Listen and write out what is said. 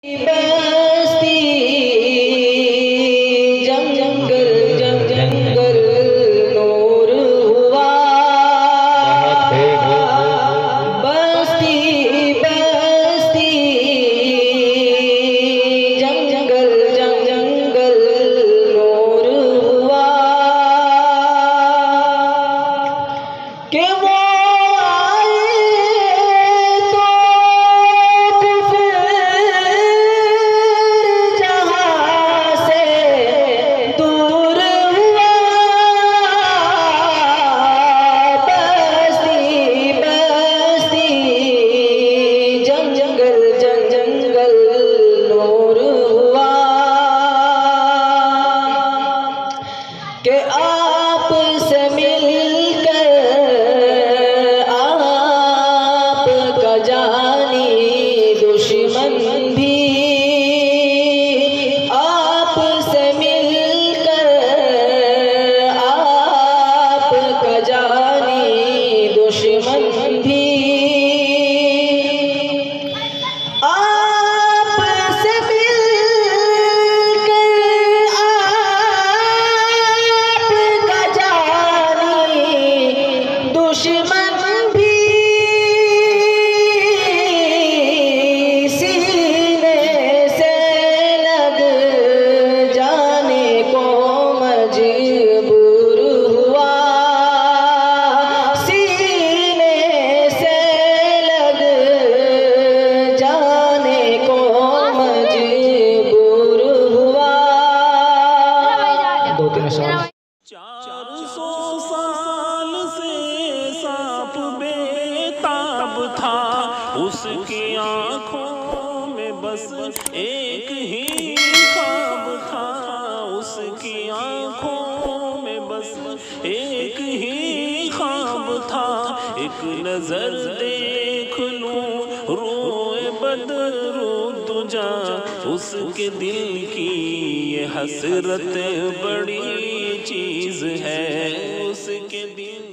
बस्ती जंगल जंगल नूर हुआ। बस्ती बस्ती जंगल जंगल नूर हुआ। के वो के आप से मिलकर आपका जानी दुश्मन भी आप से मिलकर आपका जानी दुश्मन भी दुश्मन भी सीने से लग जाने को मजबूर हुआ। सीने से लग जाने को मजबूर हुआ। 2-3 साल 400 साल से सांप बेताब था, उसकी आँखों में बस एक ही ख्वाब था। उसकी आँखों में बस एक ही ख्वाब था। एक नजर देख लूं रोए बदरू दुजा, उसके दिल की ये हसरत बड़ी चीज है। उसके दिल